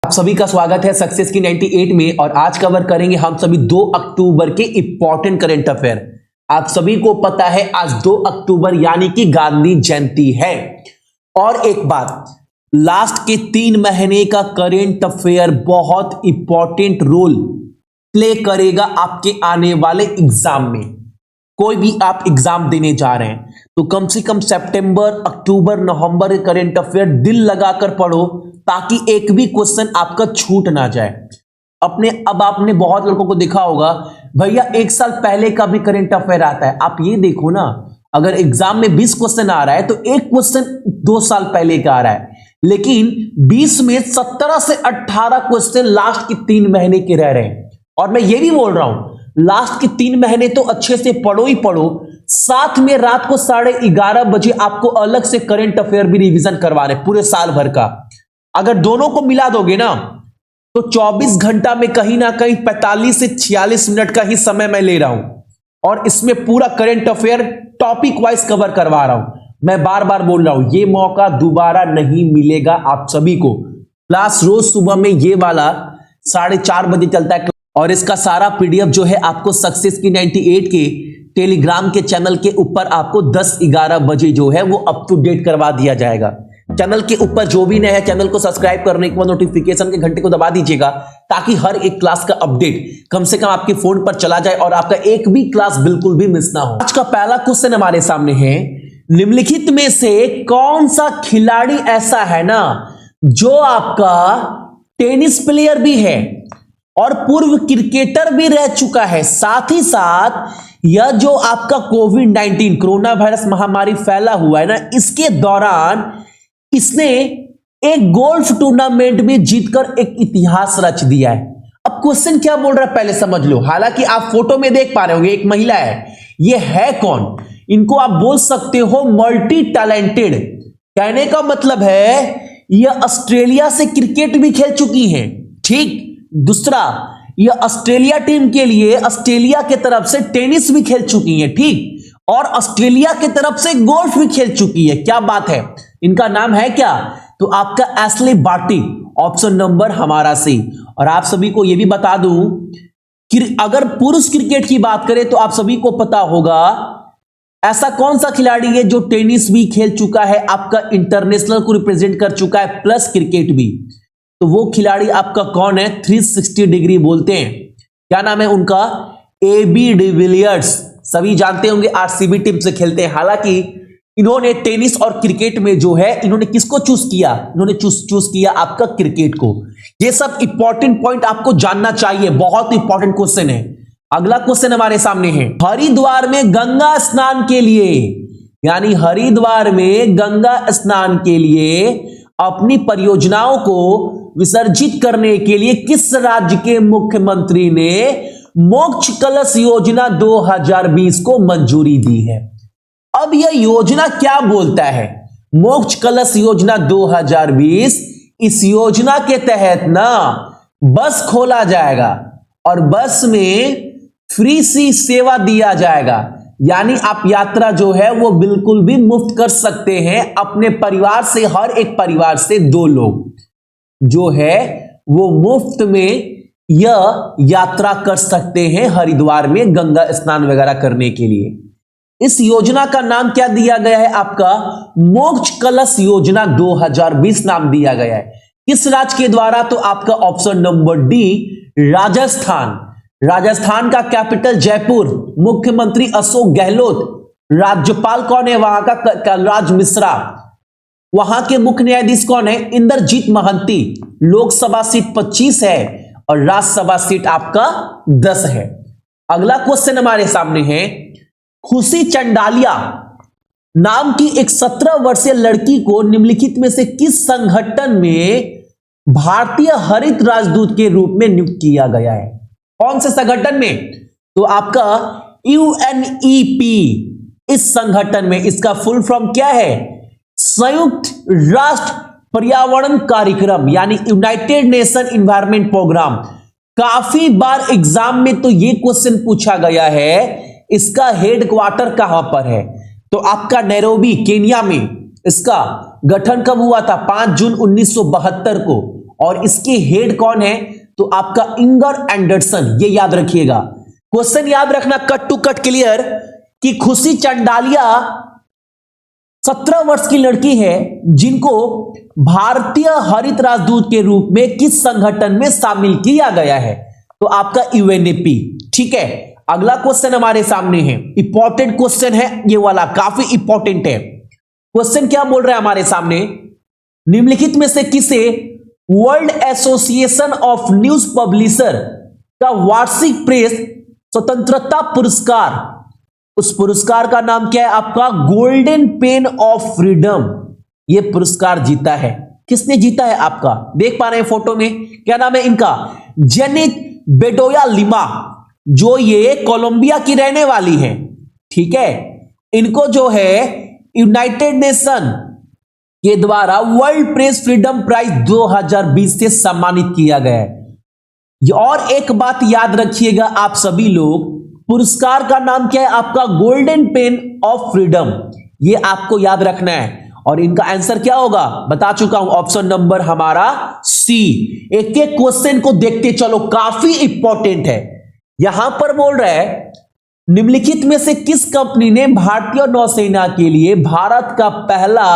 आप सभी का स्वागत है सक्सेस की 98 में। और आज कवर करेंगे हम सभी 2 अक्टूबर के इंपॉर्टेंट करंट अफेयर। आप सभी को पता है आज 2 अक्टूबर यानी कि गांधी जयंती है। और एक बात, लास्ट के 3 महीने का करंट अफेयर बहुत इंपॉर्टेंट रोल प्ले करेगा आपके आने वाले एग्जाम में। कोई भी आप एग्जाम देने जा रहे हैं तो कम से कम सितंबर, अक्टूबर, नवंबर के करंट अफेयर दिल लगाकर पढ़ो ताकि एक भी क्वेश्चन आपका छूट ना जाए। अब आपने बहुत लड़कों को देखा होगा, भैया 1 साल पहले का भी करंट अफेयर आता है। आप ये देखो ना, अगर एग्जाम में 20 क्वेश्चन आ रहा है तो एक क्वेश्चन 2 साल पहले का आ रहा है, लेकिन 20 में 17 से 18 क्वेश्चन लास्ट के 3 महीने के रह रहे हैं। और मैं ये भी बोल रहा हूं, लास्ट के 3 महीने तो अच्छे से पढ़ो ही पढ़ो, साथ में रात को 11:30 बजे आपको अलग से करंट अफेयर भी रिवीजन करवा रहे पूरे साल भर का। अगर दोनों को मिला दोगे ना तो 24 घंटा में कहीं ना कहीं 45 से 46 मिनट का ही समय मैं ले रहा हूं और इसमें पूरा current affair topic wise cover करवा रहा हूं। मैं बार बार बोल रहा हूं, ये मौका दोबारा नहीं मिलेगा आप सभी को। क्लास रोज सुबह में ये वाला 4:30 बजे चलता है और इसका सारा पीडीएफ जो है आपको सक्सेस की 98 के टेलीग्राम के चैनल के ऊपर आपको 10-11 बजे जो है वो अप टू डेट करवा दिया जाएगा। चैनल के ऊपर जो भी नया है चैनल को सब्सक्राइब करने के बाद नोटिफिकेशन के घंटे को दबा दीजिएगा ताकि हर एक क्लास का अपडेट कम से कम आपके फोन पर चला जाए और आपका एक भी क्लास बिल्कुल भी मिस ना हो। आज का पहला क्वेश्चन हमारे सामने है, निम्नलिखित में से कौन सा खिलाड़ी ऐसा है ना जो आपका टेनिस प्लेयर भी है और पूर्व क्रिकेटर भी रह चुका है, साथ ही साथ यह जो आपका कोविड-19 कोरोना वायरस महामारी फैला हुआ है ना, इसके दौरान इसने एक गोल्फ टूर्नामेंट में जीतकर एक इतिहास रच दिया है। अब क्वेश्चन क्या बोल रहा है पहले समझ लो। हालांकि आप फोटो में देख पा रहे होंगे एक महिला है, ये है कौन? इनको आप बोल सकते हो मल्टी टैलेंटेड। कहने का मतलब है यह ऑस्ट्रेलिया से क्रिकेट भी खेल चुकी हैं, ठीक। दूसरा, यह ऑस्ट्रेलिया टीम के लिए ऑस्ट्रेलिया के तरफ से टेनिस भी खेल चुकी हैं, ठीक। और ऑस्ट्रेलिया के तरफ से गोल्फ भी खेल चुकी है। क्या बात है, इनका नाम है क्या? तो आपका एशले बार्टी, ऑप्शन नंबर हमारा सी। और आप सभी को यह भी बता दूं कि अगर पुरुष क्रिकेट की बात करें तो आप सभी को पता होगा ऐसा कौन सा खिलाड़ी है जो टेनिस भी खेल चुका है, आपका इंटरनेशनल को रिप्रेजेंट कर चुका है प्लस क्रिकेट भी। तो वो खिलाड़ी आपका कौन है? 360 डिग्री बोलते हैं। क्या नाम है उनका? AB de Villiers. सभी जानते होंगे आरसीबी टीम से खेलते हैं। हालांकि इन्होंने टेनिस और क्रिकेट में जो है इन्होंने किसको चूज किया? इन्होंने चूज किया आपका क्रिकेट को। ये सब इंपॉर्टेंट पॉइंट आपको जानना चाहिए, बहुत इंपॉर्टेंट क्वेश्चन है। अगला क्वेश्चन हमारे सामने है, हरिद्वार में गंगा स्नान के लिए, यानी हरिद्वार में गंगा स्नान के लिए अपनी परियोजनाओं को विसर्जित करने के लिए किस राज्य के मुख्यमंत्री ने मोक्ष कलश योजना 2020 को मंजूरी दी है? अब यह योजना क्या बोलता है? मोक्ष कलश योजना 2020, इस योजना के तहत ना बस खोला जाएगा और बस में फ्री सी सेवा दिया जाएगा, यानी आप यात्रा जो है वो बिल्कुल भी मुफ्त कर सकते हैं अपने परिवार से। हर एक परिवार से 2 लोग जो है वो मुफ्त में यह यात्रा कर सकते हैं हरिद्वार में गंगा स्नान वगैरह करने के लिए। इस योजना का नाम क्या दिया गया है? आपका मोक्ष कलश योजना 2020 नाम दिया गया है। किस राज्य के द्वारा? तो आपका option number D, Rajasthan. Rajasthan का कैपिटल जयपुर, मुख्यमंत्री अशोक गहलोत, राज्यपाल कौन है वहां का? कलराज मिश्रा। वहां के मुख्य न्यायाधीश कौन है? इंद्रजीत महांती। लोकसभा सीट 25 है और राज्यसभा सीट आपका 10 है। अगला क्वेश्चन हमारे सामने है, खुशी चंडालिया नाम की एक 17 वर्षीय लड़की को निम्नलिखित में से किस संगठन में भारतीय हरित राजदूत के रूप में नियुक्त किया गया है? कौन से संगठन में? तो आपका UNEP। इस संगठन में, इसका फुल फॉर्म क्या है? संयुक्त राष्ट्र पर्यावरण कार्यक्रम, यानी यूनाइटेड नेशन एनवायरनमेंट प्रोग्राम। काफी बार एग्जाम में तो यह क्वेश्चन पूछा गया है, इसका हेडक्वार्टर कहां पर है? तो आपका नैरोबी केन्या में। इसका गठन कब हुआ था? 5 जून 1972 को। और इसके हेड कौन है? तो आपका इंगर एंडरसन, ये याद रखिएगा। क्वेश्चन याद रखना कट टू कट क्लियर कि खुशी चंडालिया 17 वर्ष की लड़की है जिनको भारतीय हरित राजदूत के रूप में किस संगठन में शामिल किया गया है? तो आपका यूएनईपी। ठीक है, अगला क्वेश्चन हमारे सामने है, इंपॉर्टेंट क्वेश्चन है ये वाला, काफी इंपॉर्टेंट है। क्वेश्चन क्या बोल रहा है हमारे सामने? निम्नलिखित में से किसे world association of news publisher का वार्षिक प्रेस स्वतंत्रता पुरस्कार, उस पुरस्कार का नाम क्या है? आपका गोल्डन पेन ऑफ फ्रीडम, ये पुरस्कार जीता है। किसने जीता है? आपका देख पा रहे हैं फोटो में, क्या नाम है इनका? जेनिथ बेडोया लिमा, जो ये कोलंबिया की रहने वाली है। ठीक है, इनको जो है यूनाइटेड नेशन के द्वारा वर्ल्ड प्रेस फ्रीडम प्राइज 2020 से सम्मानित किया गया है। और एक बात याद रखिएगा आप सभी लोग, पुरस्कार का नाम क्या है? आपका गोल्डन पेन ऑफ फ्रीडम, ये आपको याद रखना है। और इनका आंसर क्या होगा बता चुका हूं, ऑप्शन नंबर हमारा सी। एक एक क्वेश्चन को देखते चलो, काफी इंपॉर्टेंट है। यहां पर बोल रहा है निम्नलिखित में से किस कंपनी ने भारतीय नौसेना के लिए भारत का पहला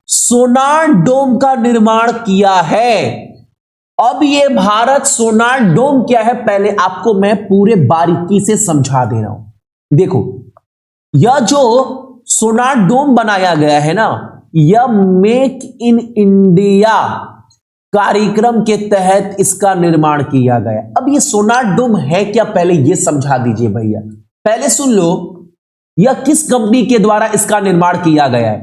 सोनार डोम का निर्माण किया है? अब ये भारत सोनार डोम क्या है, पहले आपको मैं पूरे बारीकी से समझा दे रहा हूं। देखो, यह जो सोनार डोम बनाया गया है ना, यह मेक इन इंडिया कार्यक्रम के तहत इसका निर्माण किया गया। अब ये सोनार डोम है क्या, पहले ये समझा दीजिए भैया। पहले सुन लो, यह किस कंपनी के द्वारा इसका निर्माण किया गया है?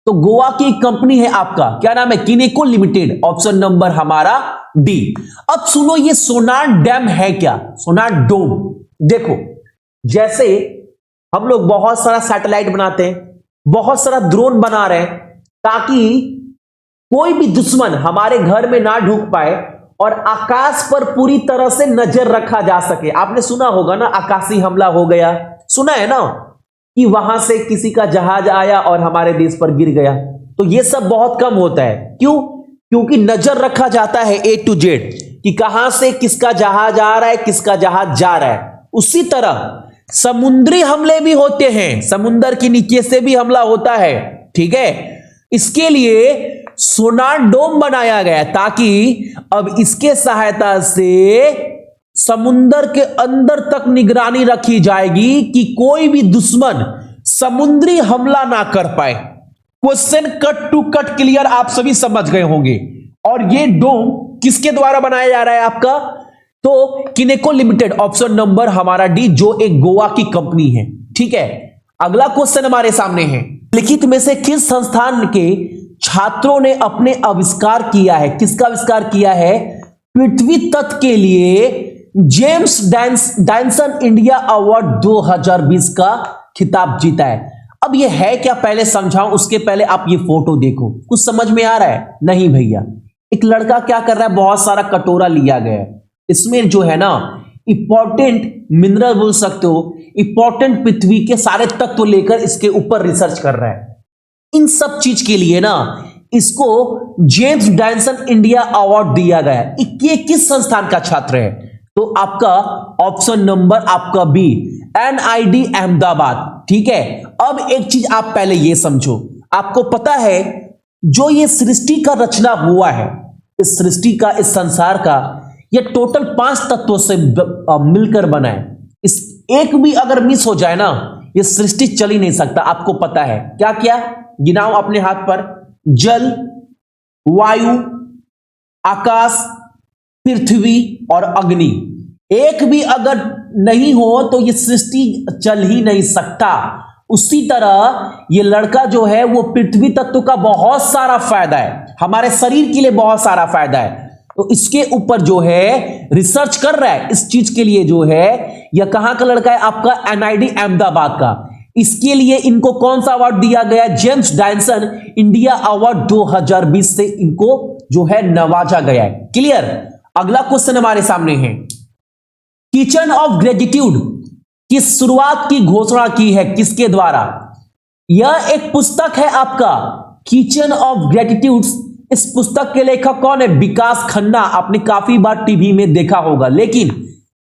तो गोवा की कंपनी है, आपका क्या नाम है? किनेको लिमिटेड, ऑप्शन नंबर हमारा डी। अब सुनो, ये सोनार डैम है क्या? सोनार डोम, देखो जैसे हम लोग बहुत सारा सैटेलाइट बनाते हैं, बहुत सारा ड्रोन बना रहे हैं, ताकि कोई भी दुश्मन हमारे घर में ना ढुक पाए और आकाश पर पूरी तरह से नजर रखा जा सके। आपने सुना होगा ना, आकाशीय हमला हो गया, सुना है ना, कि वहां से किसी का जहाज आया और हमारे देश पर गिर गया। तो ये सब बहुत कम होता है। क्यों? क्योंकि नजर रखा जाता है ए टू जेड कि कहां से किसका जहाज आ रहा है, किसका जहाज जा रहा है। उसी तरह समुद्री हमले भी होते हैं, समुद्र के नीचे से भी हमला होता है। ठीक है, इसके लिए सोनार डोम बनाया गया ताकि अब इसके सहायता से समुद्र के अंदर तक निगरानी रखी जाएगी कि कोई भी दुश्मन समुद्री हमला ना कर पाए। Question cut to cut clear आप सभी समझ गए होंगे। और ये डोम किसके द्वारा बनाया जा रहा है आपका? तो किनेको लिमिटेड, ऑप्शन नंबर हमारा डी, जो एक गोवा की कंपनी है। ठीक है, अगला क्वेश्चन हमारे सामने है, लिखित में से किस संस्थान के छात्रों ने अपने आविष्कार किया है? किसका आविष्कार किया है? पृथ्वी तत्व के लिए जेम्स डैनसन इंडिया अवार्ड 2020 का खिताब जीता है। अब ये है क्या, पहले समझाऊं उसके पहले आप ये फोटो देखो, कुछ समझ में आ रहा है? नहीं भैया, एक लड़का क्या कर रहा है, बहुत सारा कटोरा लिया गया है, इसमें जो है ना इंपॉर्टेंट मिनरल बोल सकते हो, इंपॉर्टेंट पृथ्वी के सारे तत्व लेकर इसके ऊपर रिसर्च कर रहा है। इन सब चीज के लिए ना इसको जेम्स डैनसन इंडिया अवार्ड दिया गया है। ये किस संस्थान का छात्र है? तो आपका ऑप्शन नंबर आपका बी, एनआईडी अहमदाबाद। ठीक है, अब एक चीज आप पहले ये समझो, आपको पता है जो ये सृष्टि का रचना हुआ है, इस सृष्टि का, इस संसार का, ये टोटल 5 तत्वों से मिलकर बना है। इस एक भी अगर मिस हो जाए ना, ये सृष्टि चल ही नहीं सकता। आपको पता है क्या क्या? गिनाओ अपने हाथ पर, जल, वायु, आकाश, पृथ्वी और अग्नि। एक भी अगर नहीं हो तो ये सृष्टि चल ही नहीं सकता। उसी तरह ये लड़का जो है वो पृथ्वी तत्व का बहुत सारा फायदा है, हमारे शरीर के लिए बहुत सारा फायदा है, तो इसके ऊपर जो है रिसर्च कर रहा है। इस चीज के लिए जो है, यह कहां का लड़का है? आपका एनआईडी अहमदाबाद का। इसके लिए इनको कौन सा अवार्ड दिया गया? जेम्स डैनसन इंडिया अवार्ड 2020 से इनको जो है नवाजा गया है। क्लियर? अगला क्वेश्चन हमारे सामने है, किचन ऑफ ग्रेटिट्यूड की शुरुआत की घोषणा की है किसके द्वारा? यह एक पुस्तक है आपका, किचन ऑफ ग्रेटिट्यूड इस पुस्तक के लेखक कौन है? विकास खन्ना। आपने काफी बार टीवी में देखा होगा, लेकिन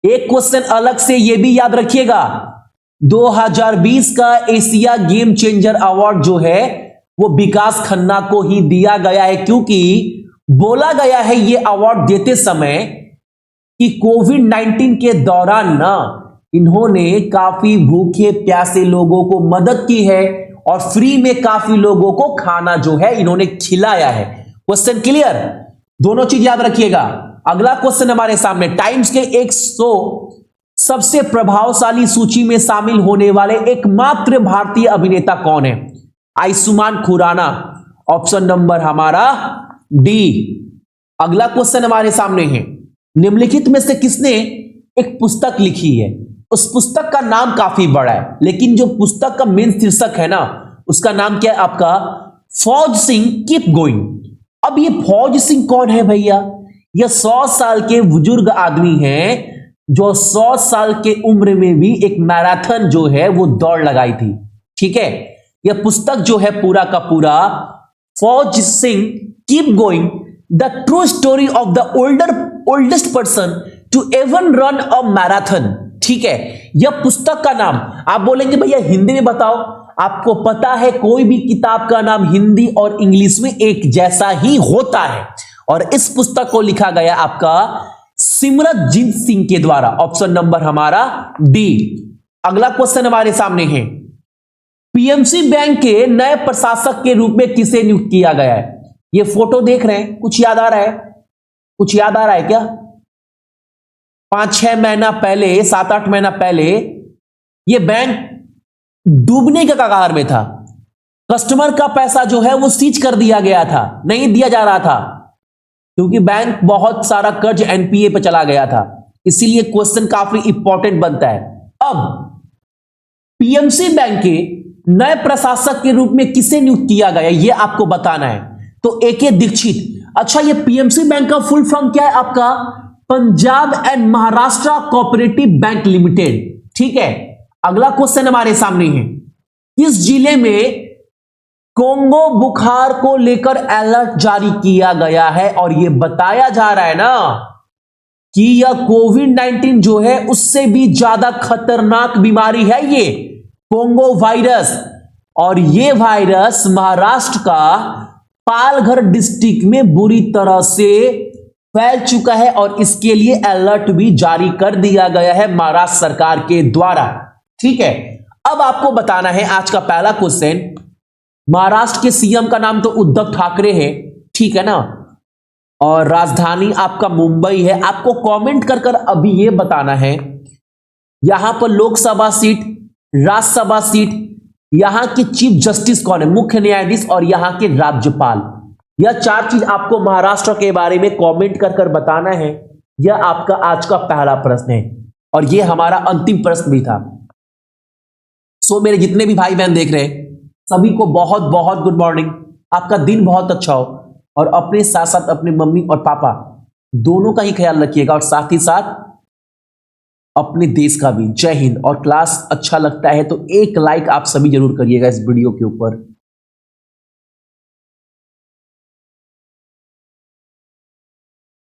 एक क्वेश्चन अलग से यह भी याद रखिएगा, 2020 का एशिया गेम चेंजर अवार्ड जो है वो विकास खन्ना को ही दिया गया है, क्योंकि बोला गया है यह अवार्ड देते समय कि कोविड-19 के दौरान ना इन्होंने काफी भूखे प्यासे लोगों को मदद की है और फ्री में काफी लोगों को खाना जो है इन्होंने खिलाया है। Question clear? दोनों चीज याद रखिएगा। अगला क्वेश्चन हमारे सामने, टाइम्स के 100 सबसे प्रभावशाली सूची में शामिल होने वाले एकमात्र भारतीय अभिनेता कौन है? आयुष्मान खुराना, ऑप्शन नंबर हमारा डी। अगला क्वेश्चन हमारे सामने है, निम्नलिखित में से किसने एक पुस्तक लिखी है? उस पुस्तक का नाम काफी बड़ा है, लेकिन जो पुस्तक का मेन शीर्षक है ना उसका नाम क्या है आपका? फौज सिंह कीप गोइंग। अब ये फौज सिंह कौन है भैया? यह 100 साल के बुजुर्ग आदमी हैं जो 100 साल के उम्र में भी एक मैराथन जो है वो दौड़ लगाई थी। ठीक है, यह पुस्तक जो है पूरा का पूरा Fauja Singh keep going, the true story of the oldest person to ever run a marathon. ठीक है, यह पुस्तक का नाम, आप बोलेंगे भैया हिंदी में बताओ, आपको पता है कोई भी किताब का नाम हिंदी और इंग्लिश में एक जैसा ही होता है, और इस पुस्तक को लिखा गया आपका सिमरनजीत सिंह के द्वारा, ऑप्शन नंबर हमारा डी। अगला क्वेश्चन हमारे सामने है, पीएमसी बैंक के नए प्रशासक के रूप में किसे नियुक्त किया गया है? ये फोटो देख रहे हैं, कुछ याद आ रहा है? कुछ याद आ रहा है क्या? 5-6 महीना पहले, 7-8 महीना पहले ये बैंक डूबने के कगार में था। कस्टमर का पैसा जो है वो सीज कर दिया गया था, नहीं दिया जा रहा था, क्योंकि बैंक बहुत सारा कर्ज एनपीए पे चला गया था। इसीलिए क्वेश्चन काफी इंपॉर्टेंट बनता है। अब पीएमसी बैंक के नए प्रशासक के रूप में किसे नियुक्त किया गया ये आपको बताना है। तो एके दीक्षित। अच्छा, ये पीएमसी बैंक का फुल फॉर्म क्या है आपका? Punjab and Maharashtra cooperative bank limited. ठीक है, अगला क्वेश्चन हमारे सामने है, किस जिले में कोंगो बुखार को लेकर अलर्ट जारी किया गया है? और यह बताया जा रहा है ना कि यह कोविड-19 जो है उससे भी ज्यादा खतरनाक बीमारी है ये कोंगो वायरस, और यह वायरस महाराष्ट्र का पालघर डिस्ट्रिक्ट में बुरी तरह से फैल चुका है, और इसके लिए अलर्ट भी जारी कर दिया गया है महाराष्ट्र सरकार के द्वारा। ठीक है, अब आपको बताना है आज का पहला क्वेश्चन, महाराष्ट्र के सीएम का नाम तो उद्धव ठाकरे है, ठीक है ना, और राजधानी आपका मुंबई है। आपको कमेंट कर कर अभी यह बताना है यहां पर लोकसभा सीट, राज्यसभा सीट, यहां के चीफ जस्टिस कौन है, मुख्य न्यायाधीश, और यहां के राज्यपाल। यह 4 चीज आपको महाराष्ट्र के बारे में कमेंट कर कर बताना है। यह आपका आज का पहला प्रश्न है, और यह हमारा अंतिम प्रश्न भी था। सो मेरे जितने भी भाई बहन देख रहे हैं सभी को बहुत बहुत गुड मॉर्निंग। आपका दिन बहुत अच्छा हो, और अपने साथ साथ अपने मम्मी और पापा दोनों का ही ख्याल रखिएगा, और साथ ही साथ अपने देश का भी। जय हिंद। और क्लास अच्छा लगता है तो एक लाइक आप सभी जरूर करिएगा इस वीडियो के ऊपर।